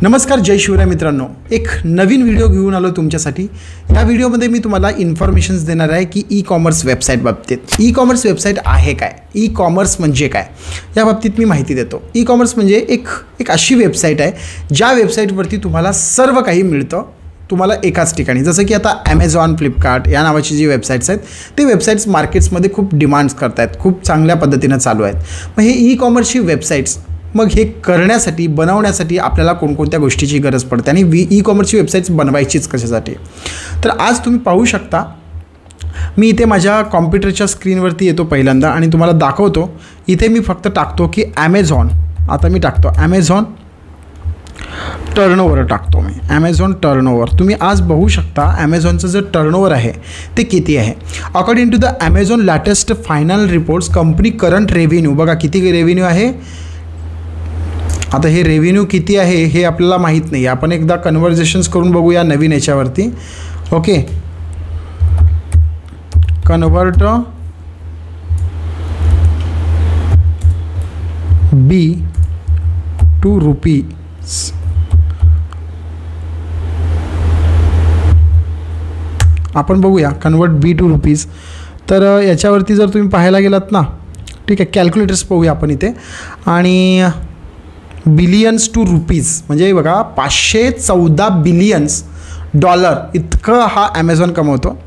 नमस्कार, जय शिवराय मित्रांनो. एक नवीन व्हिडिओ घेऊन आलो तुमच्यासाठी. या व्हिडिओमध्ये मी तुम्हाला इन्फॉर्मेशन्स देणार आहे की ई कॉमर्स वेबसाईट बाबतीत. ई कॉमर्स वेबसाईट आहे काय, ई कॉमर्स म्हणजे काय, या बाबतीत मी माहिती देतो. ई कॉमर्स म्हणजे एक अशी वेबसाईट आहे ज्या वेबसाईटवरती तुम्हाला सर्व काही मिळतं तुम्हाला एकाच ठिकाणी. जसं की आता ॲमेझॉन, फ्लिपकार्ट या नावाची जी वेबसाईट्स आहेत ते वेबसाईट्स मार्केट्समध्ये खूप डिमांड्स करत आहेत, खूप चांगल्या पद्धतीनं चालू आहेत. मग हे ई कॉमर्सची वेबसाईट्स मग हे करण्यासाठी बनवण्यासाठी आपल्याला कोणकोणत्या गोष्टीची गरज पडते आणि ई कॉमर्सची वेबसाईट्स बनवायचीच कशासाठी. तर आज तुम्ही पाहू शकता, मी इथे माझ्या कॉम्प्युटरच्या स्क्रीनवरती येतो पहिल्यांदा आणि तुम्हाला दाखवतो. इथे मी फक्त टाकतो की ॲमेझॉन. आता मी टाकतो ॲमेझॉन टर्नओव्हर टाकतो मी. ॲमेझॉन टर्नओव्हर तुम्ही आज बघू शकता ॲमेझॉनचं जे टर्नओव्हर आहे ते किती आहे. According to the Amazon latest final reports company current revenue, बघा किती रेव्हेन्यू आहे. आता हे रेव्हेन्यू किती आहे हे आपल्याला माहीत नाही. आपण एकदा कन्व्हर्जेशन्स करून बघूया नवीन याच्यावरती. Okay, convert B to rupees. आपण बघूया कन्वर्ट बी टू रुपीज. तर याच्यावरती जर तुम्ही पाहायला गेलात ना, ठीक आहे, कॅल्क्युलेटर्स पाहूया आपण इथे. आणि बिलियन्स टू रुपीज म्हणजे बघा 514 बिलियन्स डॉलर इतकं हा ॲमेझॉन कमवतो.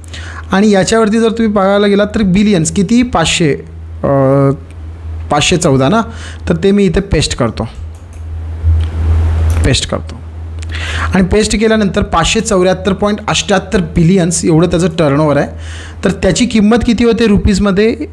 आणि याच्यावरती जर तुम्ही पाहायला गेलात तर बिलियन्स किती, 514 ना. तर ते मी इथे पेस्ट करतो आणि पेस्ट केल्यानंतर 574.78 बिलियन्स एवढं त्याचं टर्नओव्हर आहे. तर त्याची किंमत किती होते रुपीजमध्ये,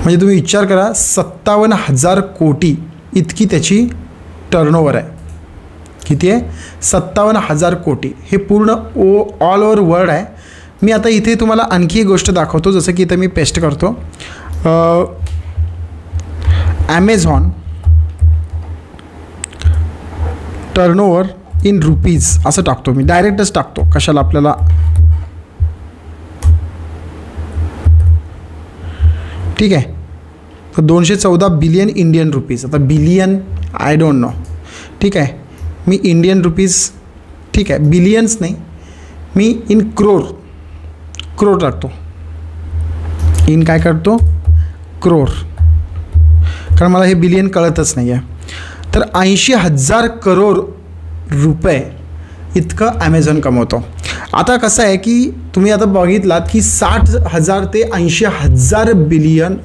म्हणजे तुम्ही विचार करा 57,000 कोटी इतकी त्याची टर्नओव्हर आहे. किती आहे, 57,000 कोटी. हे पूर्ण ऑल ओव्हर वर्ल्ड आहे. मी आता इथे तुम्हाला आणखी एक गोष्ट दाखवतो. जसं की इथे मी पेस्ट करतो ॲमेझॉन टर्नओव्हर इन रुपीज असं टाकतो मी, डायरेक्टच टाकतो. कशाला आपल्याला, ठीक आहे. तर 214 बिलियन इंडियन रुपीज. आता बिलियन आय डोंट नो, ठीक आहे. मी इंडियन रुपीज, ठीक आहे, बिलियन्स नाही, मी इन क्रोर टाकतो. इन काय करतो, क्रोर, कारण मला हे बिलियन कळतच नाही आहे. तर 80,000 करोड रुपये इतकं ॲमेझॉन कमवतो. आता कसं आहे की तुम्ही आता बघितलात की 60,000 ते 80,000 बिलियन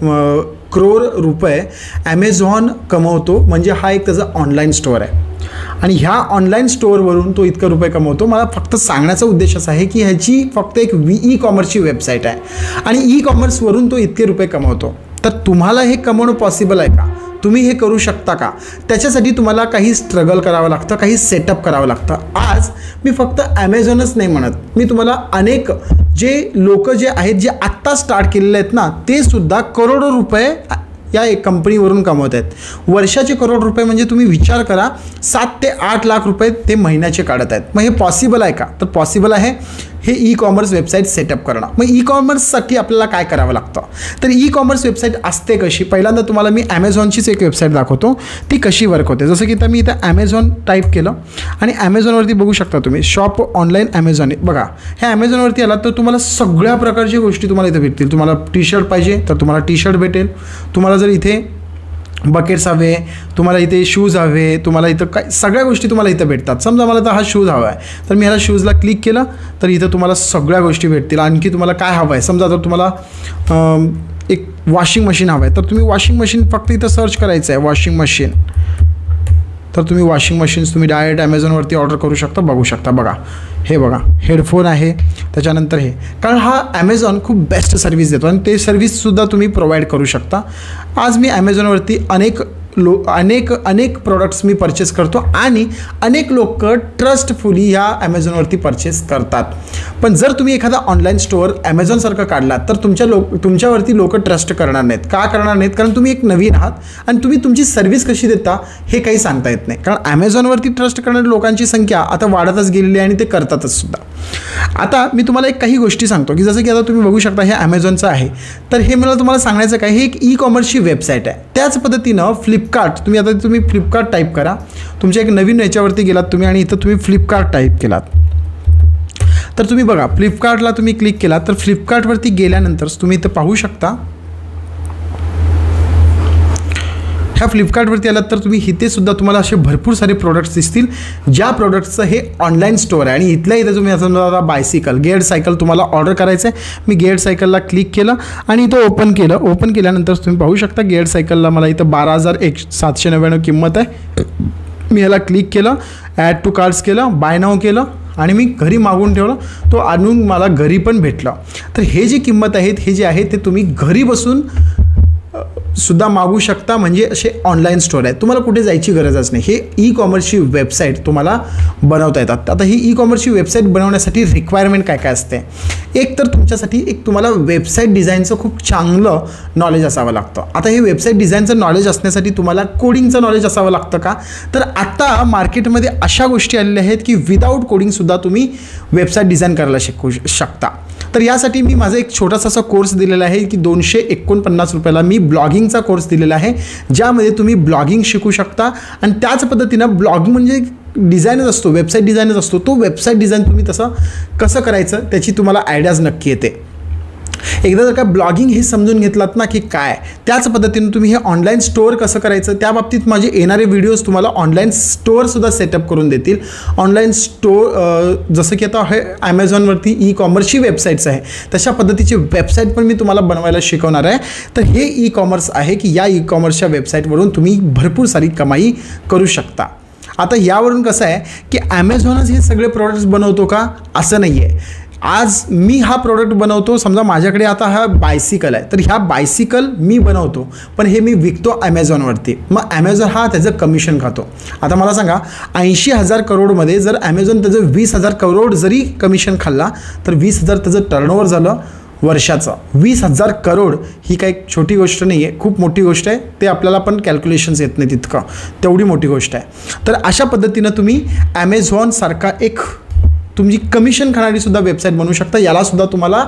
करोड रुपये ॲमेझॉन कमवतो. म्हणजे हा एक त्याचा ऑनलाईन स्टोअर आहे आणि ह्या ऑनलाईन स्टोअरवरून तो इतकं रुपये कमवतो. मला फक्त सांगण्याचा उद्देश असा आहे की ह्याची फक्त एक ई कॉमर्सची वेबसाईट आहे आणि ई कॉमर्सवरून तो इतके रुपये कमवतो. तर तुम्हाला हे कमवणं पॉसिबल आहे का, तुम्ही हे करू शकता का, त्याच्यासाठी तुम्हाला काही स्ट्रगल करावं लागतं, काही सेटअप करावं लागतं. आज मी फक्त ॲमेझॉनच नाही म्हणत, मी तुम्हाला अनेक जे लोक जे आहेत जे आत्ता स्टार्ट केलेले आहेत ना, ते सुद्धा करोडो रुपये या एक कंपनीवरून कमवत आहेत. वर्षाचे करोड रुपये म्हणजे तुम्ही विचार करा, 7 ते 8 लाख रुपये ते महिन्याचे काढत आहेत. मग हे पॉसिबल आहे का, तर पॉसिबल आहे हे ई कॉमर्स वेबसाईट सेटअप करणं. मग ई कॉमर्ससाठी आपल्याला काय करावं लागतं, तर ई कॉमर्स वेबसाईट असते कशी. पहिल्यांदा तुम्हाला मी ॲमेझॉनचीच एक वेबसाईट दाखवतो ती कशी वर्क होते. जसं की आता मी इथं ॲमेझॉन टाईप केलं आणि ॲमेझॉनवरती बघू शकता तुम्ही शॉप ऑनलाईन ॲमेझॉन. बघा ह्या ॲमेझॉनवरती आलात तर तुम्हाला सगळ्या प्रकारच्या गोष्टी तुम्हाला इथं भेटतील. तुम्हाला टी शर्ट पाहिजे तर तुम्हाला टी शर्ट भेटेल. तुम्हाला जर इथे बकेट्स हवे, तुम्हाला इथे शूज हवे, तुम्हाला इथं काय सगळ्या गोष्टी तुम्हाला इथं भेटतात. समजा मला तर हा शूज हवा आहे तर मी ह्याला शूजला क्लिक केलं तर इथं तुम्हाला सगळ्या गोष्टी भेटतील. आणखी तुम्हाला काय हवं आहे, समजा जर तुम्हाला एक वॉशिंग मशीन हवं आहे तर तुम्ही वॉशिंग मशीन फक्त इथं सर्च करायचं आहे वॉशिंग मशीन. तर तुम्ही वॉशिंग मशीन्स तुम्ही डायरेक्ट ॲमेझॉनवरती ऑर्डर करू शकता. बघू शकता, बघा हे बघा हेडफोन आहे, त्याच्यानंतर हे, कारण हा ॲमेझॉन खूप बेस्ट सर्व्हिस देतो आणि ते सर्व्हिससुद्धा तुम्ही प्रोव्हाइड करू शकता. आज मी ॲमेझॉनवरती अनेक अनेक प्रोडक्ट्स मी परचेस करतो आणि अनेक लोक ट्रस्टफुली ह्या ॲमेझॉनवरती परचेस करतात. पण जर तुम्ही एखादा ऑनलाईन स्टोअर ॲमेझॉनसारखं काढला तर तुमच्यावरती लोक ट्रस्ट करणार नाहीत. का करणार नाहीत? कारण तुम्ही एक नवीन आहात आणि तुम्ही तुमची सर्व्हिस कशी देता हे काही सांगता येत नाही. कारण ॲमेझॉनवरती ट्रस्ट करणाऱ्या लोकांची संख्या आता वाढतच गेलेली आहे आणि ते करतातच सुद्धा. आता मी तुम्हाला काही गोष्टी सांगतो की जसं की आता तुम्ही बघू शकता हे ॲमेझॉनचं आहे. तर हे मला तुम्हाला सांगायचं काय, हे एक ई-कॉमर्सची वेबसाईट आहे. त्याच पद्धतीनं फ्लिपकार्ट, तुम्ही फ्लिपकार्ट टाईप करा. तुमच्या एक नवीन याच्यावरती गेलात तुम्ही आणि इथं तुम्ही फ्लिपकार्ट टाईप केलात तर तुम्ही बघा फ्लिपकार्टला तुम्ही क्लिक केलात तर फ्लिपकार्टवरती गेल्यानंतर तुम्ही इथं पाहू शकता. ह्या फ्लिपकार्टवरती आलात तर तुम्ही इथे सुद्धा तुम्हाला असे भरपूर सारे प्रोडक्ट्स दिसतील ज्या प्रोडक्ट्सचं हे ऑनलाईन स्टोअर आहे. आणि इथल्या इथं तुम्ही असं बायसिकल, गेअर सायकल तुम्हाला ऑर्डर करायचं आहे. मी गेअर सायकलला क्लिक केलं आणि इथं ओपन केलं. ओपन केल्यानंतर तुम्ही पाहू शकता गेअर सायकलला मला इथं 12,799 किंमत आहे. मी ह्याला क्लिक केलं, ॲड टू कार्ड्स केलं, बाय नाव केलं आणि मी घरी मागून ठेवलं. तो आणून मला घरी पण भेटला. तर हे जी किंमत आहेत हे जे आहे ते तुम्ही घरी बसून सुद्धा मागू शकता. म्हणजे असे ऑनलाईन स्टोअर आहेत, तुम्हाला कुठे जायची गरजच नाही. हे ई-कॉमर्सची वेबसाईट तुम्हाला बनवता येतात. आता ही ई-कॉमर्सची वेबसाईट बनवण्यासाठी रिक्वायरमेंट काय काय असते? एक तर तुमच्यासाठी तुम्हाला वेबसाईट डिझाईनचं खूप चांगलं नॉलेज असावं लागतं. आता हे वेबसाईट डिझाईनचं नॉलेज असण्यासाठी तुम्हाला कोडिंगचं नॉलेज असावं लागतं का? तर आता मार्केटमध्ये अशा गोष्टी आलेल्या आहेत की विदाऊट कोडिंगसुद्धा तुम्ही वेबसाईट डिझाईन करायला शिकू शकता. तर यासाठी मी माझा एक छोटासा असा कोर्स दिलेला आहे की 249 रुपयाला मी ब्लॉगिंगचा कोर्स दिलेला आहे, ज्यामध्ये तुम्ही ब्लॉगिंग शिकू शकता. आणि त्याच पद्धतीनं ब्लॉगिंग म्हणजे डिझाईनच असतो, वेबसाईट डिझाईनच असतो. तो वेबसाईट डिझाईन तुम्ही तसं कसं करायचं त्याची तुम्हाला आयडियाज नक्की येते. एकदा जर का ब्लॉगिंग हे समजून घेतलात ना की काय, त्याच पद्धतीने तुम्ही हे ऑनलाईन स्टोअर कसं करायचं त्या बाबतीत माझे येणारे व्हिडिओज तुम्हाला ऑनलाईन स्टोअरसुद्धा सेटअप करून देतील. ऑनलाईन स्टोअर जसं की आता हे ॲमेझॉनवरती ई-कॉमर्सची वेबसाईट्स आहे तशा पद्धतीची वेबसाईट पण मी तुम्हाला बनवायला शिकवणार आहे. तर हे ई-कॉमर्स आहे की या ई-कॉमर्सच्या वेबसाईटवरून तुम्ही भरपूर सारी कमाई करू शकता. आता यावरून कसं आहे की ॲमेझॉनच हे सगळे प्रोडक्ट्स बनवतो का? असं नाही आहे. आज मी हा प्रोडक्ट बनवतो, समजा माझ्याकडे आता हा बायसिकल आहे तर ह्या बायसिकल मी बनवतो पण हे मी विकतो ॲमेझॉनवरती. मग ॲमेझॉन हा त्याचं कमिशन खातो. आता मला सांगा 80,000 करोडमध्ये जर ॲमेझॉन त्याचं 20,000 करोड जरी कमिशन खाल्ला तर 20,000 त्याचं टर्नओव्हर झालं वर्षाचं. 20,000 करोड ही काही छोटी गोष्ट नाही आहे, खूप मोठी गोष्ट आहे. ते आपल्याला पण कॅल्क्युलेशन्स येत नाही तितकं, तेवढी मोठी गोष्ट आहे. तर अशा पद्धतीनं तुम्ही ॲमेझॉनसारखा एक तुमची कमिशन खाणारीसुद्धा वेबसाईट बनवू शकता. यालासुद्धा तुम्हाला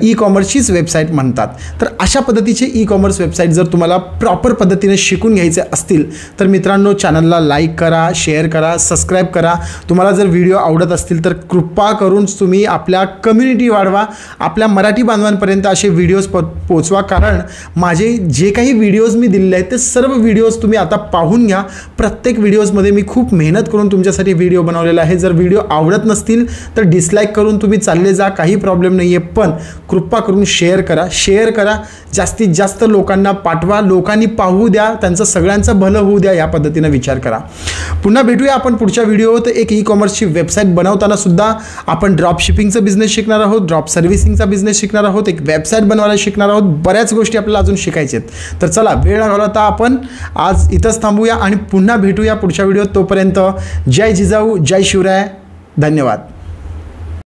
ई-कॉमर्सचीच वेबसाईट म्हणतात. तर अशा पद्धतीचे ई-कॉमर्स वेबसाईट जर तुम्हाला प्रॉपर पद्धतीने शिकून घ्यायचे असतील तर मित्रांनो चॅनलला लाईक करा, शेअर करा, सबस्क्राईब करा. तुम्हाला जर व्हिडिओ आवडत असतील तर कृपा करून तुम्ही आपल्या कम्युनिटी वाढवा, आपल्या मराठी बांधवांपर्यंत असे व्हिडिओज पोचवा. कारण माझे जे काही व्हिडिओज मी दिलेले आहेत ते सर्व व्हिडिओज तुम्ही आता पाहून घ्या. प्रत्येक व्हिडिओजमध्ये मी खूप मेहनत करून तुमच्यासाठी व्हिडिओ बनवलेला आहे. जर व्हिडिओ आवडत नसतील तर डिसलाईक करून तुम्ही चालले जा, काही प्रॉब्लेम नाही आहे. पण कृपा करून शेअर करा, जास्तीत जास्त लोकांना पाठवा, लोकांनी पाहू द्या, त्यांचं सगळ्यांचं भलं होऊ द्या, या पद्धतीनं विचार करा. पुन्हा भेटूया आपण पुढच्या व्हिडिओत. एक ई-कॉमर्सची वेबसाईट बनवताना सुद्धा आपण ड्रॉप शिपिंगचं बिझनेस शिकणार आहोत, ड्रॉप सर्व्हिसिंगचा बिझनेस शिकणार आहोत, एक वेबसाईट बनवायला शिकणार आहोत. बऱ्याच गोष्टी आपल्याला अजून शिकायच्या आहेत. तर चला वेळ न घालवता आपण आज इथंच थांबूया आणि पुन्हा भेटूया पुढच्या व्हिडिओत. तोपर्यंत जय जिजाऊ, जय शिवराय, धन्यवाद.